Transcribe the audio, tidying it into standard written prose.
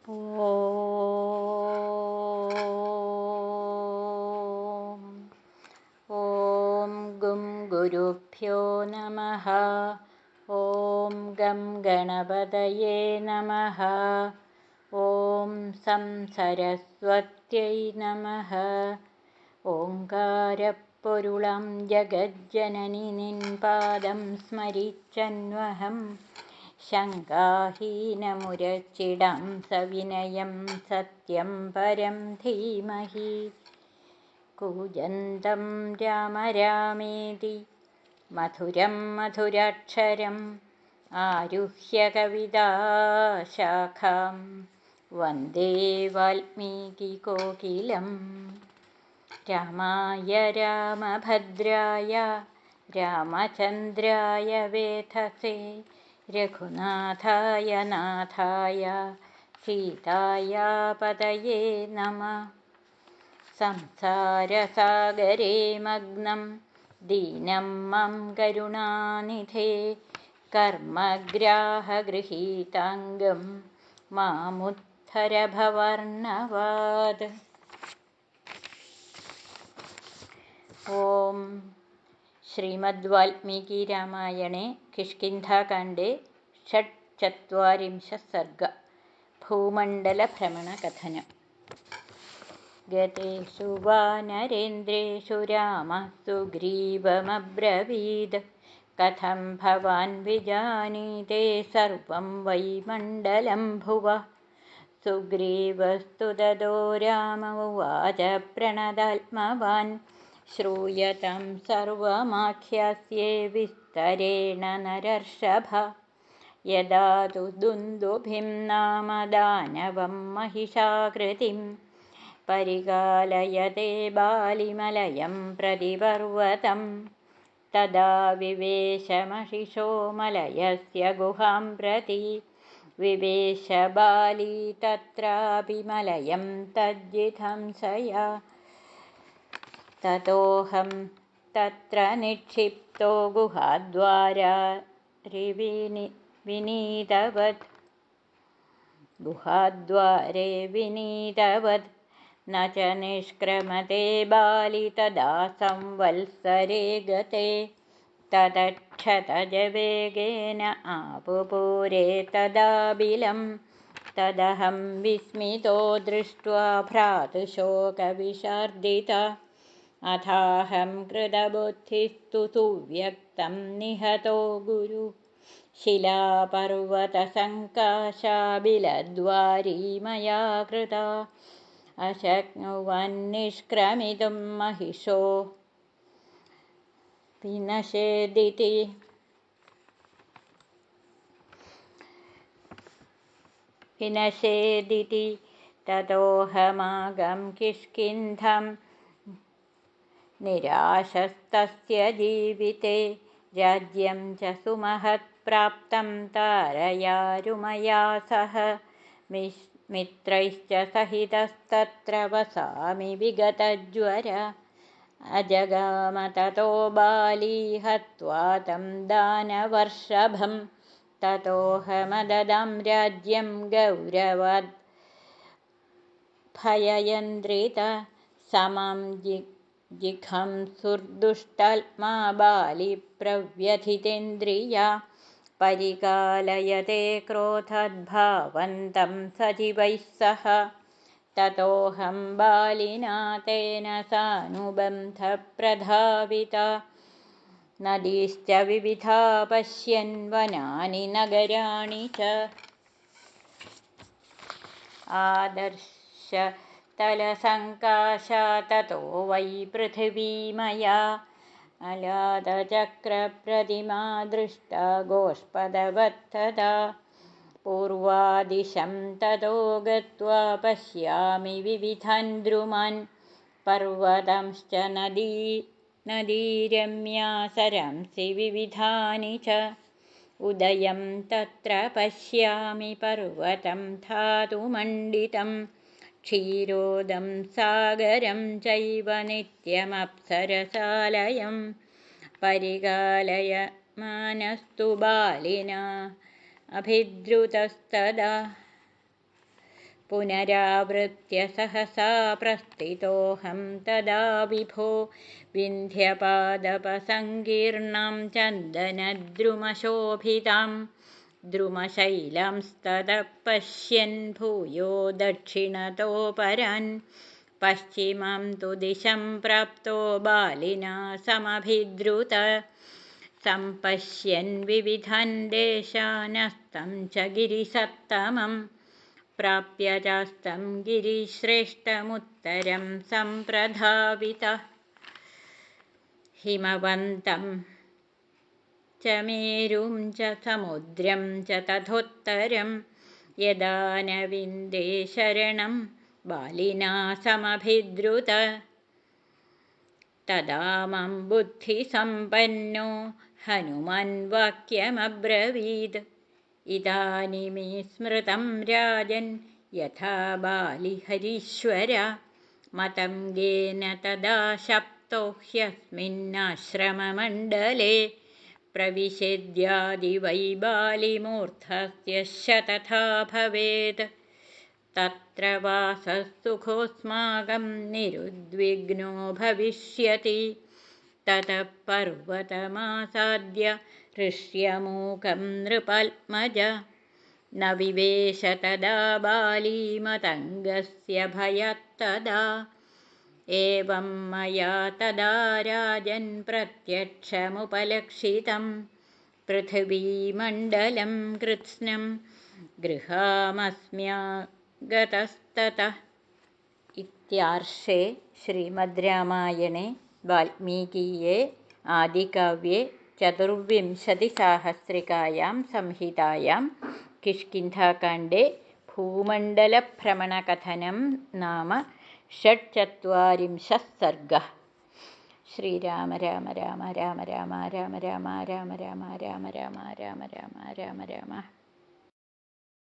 ॐ गुं गुरुभ्यो नमः। ॐ गं गणपतये नमः। ॐ सं सरस्वत्यै नमः। ഓങ്കാരപ്പൊരുളം ജഗജ്ജനനി നിൻ പാദം സ്മരിച്ചന്വഹം ശങ്കാഹീനമുരച്ചിടാം സവിനയം സത്യം പരം ധീമഹി. കൂജന്തം രാമ രാമേതി മധുരം മധുരാക്ഷരം ആരുഹ്യ കവിതാശാഖാം വന്ദേ വാൽമീകികോകിലം. രാമായ രാമഭദ്രായ രാമചന്ദ്രായ വേധസേ രഘുനാഥായ നാഥായ സീതായ പതയേ നമഃ. സംസാരസാഗരേ മഗ്നം ദീനം മം കരുണാനിധേ കർമ്മഗ്രാഹഗൃഹീതാംഗം മാമുദ്ധര ഭവാർണവാത്. ഓം ശ്രീമദ് വാൽമീകി രാമായണേ കിഷ്കിന്ധാകാണ്ഡേ षट्चत्वारिंशः सर्ग. ഭൂമണ്ഡലഭ്രമണകഥനം. ഗതേഷു വാനരേന്ദ്രേഷു രാമഃ സുഗ്രീവമബ്രവീദ് കഥം ഭവാൻ വിജാനീതേ സർവം വൈ മണ്ഡലം ഭുവഃ. സുഗ്രീവസ്തു തതോ രാമ ഉവാച പ്രണതാത്മവാൻ ശ്രൂയതാം സർവമാഖ്യാസ്യേ വിസ്തരേണ നരർഷഭ. യദാ തു ദുന്ദുഭിം നാമ ദാനവം महिषाकृतिം പരികാലയതേ ബാലിമലയം പ്രതിപർവതം. തദാ വിവേശമഹിഷോ മലയസ്യ ഗുഹാം പ്രതി. വിവേശ ബാലി തത്രാപി മലയം തജ്ജിധംസയാ. തതോഹം തത്ര നിക്ഷിപ്തോ ഗുഹാദ്വാരേ വിനീതവത് ന ച നിഷ്ക്രമത്തെ ബാലി തദാ സംവത്സരേ ഗതേ. തതക്ഷതജവേഗേന ആപുപൂരേ തദാബിലം. തദഹം വിസ്മിതോ ദൃഷ്ട്വാ ഭ്രാതൃശോകവിശാർദിത. അഥാഹം കൃതബുദ്ധിസ്തു സുവ്യക്തം നിഹതോ ഗുരു. ശിലാപർവതസങ്കാശാബിലദ്വാരീ മയാ കൃതാ. അശക്നുവന്നിഷ്ക്രമിതും महिषो വിനശേദിതി. തതോഹമാഗം കിഷ്കിന്ധം നിരാശസ്തസ്യ ജീവിതേ. രാജ്യം ച സുമഹത് പ്രാപ്തം താരയാരുമയാ സഹ. മിത്രൈശ്ച സഹിതസ്തത്ര വസാമി വിഗതജ്വര. അജഗാമ തതോ ബാലീ ഹത്വാ തം ദാനവർഷഭം. തതോഹമദദാം രാജ്യം ഗൗരവാദ് ഭയയന്ത്രിത. സമം ജിഘംസുർദുഷ്ടാത്മാ ബാലി പ്രവ്യഥിതേന്ദ്രിയ. പരികാലയതേ ക്രോധാദ്ഭാവന്തം സജീവൈഃ സഹ. തതോഹം ബാലിനാ തേന സാനുബന്ധപ്രധാവിത. നദീശ്ച വിവിധാ പശ്യൻ വനാനി നഗരാണി ച. ആദർശ തലസങ്കാശാ തതോ വൈ പൃഥിവീ മയാ. അലാതചക്രപ്രതിമാ ദൃഷ്ടാ ഗോഷ്പദവത്തഥാ. പൂർവാദിശം തതോ ഗത്വാ പശ്യാമി വിവിധാൻ ദ്രുമാൻ. പർവതാംശ്ച നദീരമ്യാ സരംസി വിവിധാനി ച. ഉദയം തത്ര പശ്യാമി പർവതം ധാതുമണ്ഡിതം. ക്ഷീരോദം സാഗരം ചൈവ നിത്യമപ്സരസാലയം. പരികാലയമാനസ്തു ബാലിനാ അഭിദ്രുതസ്തദാ. पुनरावृत्य सहसा प्रस्थितोऽहं तदा विभो विन्ध्यपादपसङ्कीर्णां चन्दनद्रुमशोभितां द्रुमशैलांस्ततः पश्यन् भूयो दक्षिणतो परान् पश्चिमां तु दिशं प्राप्तो बालिना समभिद्रुत सम्पश्यन् विविधान् देशानस्तं च गिरिसत्तमं प्राप्य चास्तं गिरिश्रेष्ठमुत्तरं सम्प्रधावितः हिमवन्तं च मेरुं च समुद्रं च तथोत्तरं यदा न विन्दे शरणं बालिना समभिद्रुत तदा मम बुद्धिसम्पन्नो हनुमन्वाक्यमब्रवीत् इदानीमे स्मृतं राजन् यथा बालिहरीश्वर मतङ्गेन तदा शप्तो ह्यस्मिन्नाश्रममण्डले प्रविशेद्यादिवै बालिमूर्धस्य तथा भवेत् तत्र वासस्तुखोऽस्माकं निरुद्विग्नो भविष्यति ततः पर्वतमासाद्य ऋष्यमूकं नृपात्मज न विवेश तदा बालीमतङ्गस्य भयात्तदा एवं मया तदा राजन् प्रत्यक्षमुपलक्षितं पृथिवीमण्डलं कृत्स्नं गृहामस्म्यागतस्ततः इत्यार्षे श्रीमद् रामायणे वाल्मीकीये आदिकाव्ये चतुर्विंशतिसाहस्रिकायां संहितायां किष्किन्धाकाण्डे भूमण्डलभ्रमणकथनं नाम 46 सर्गः। श्रीराम राम राम राम राम राम राम राम राम राम राम राम राम राम राम राम राम।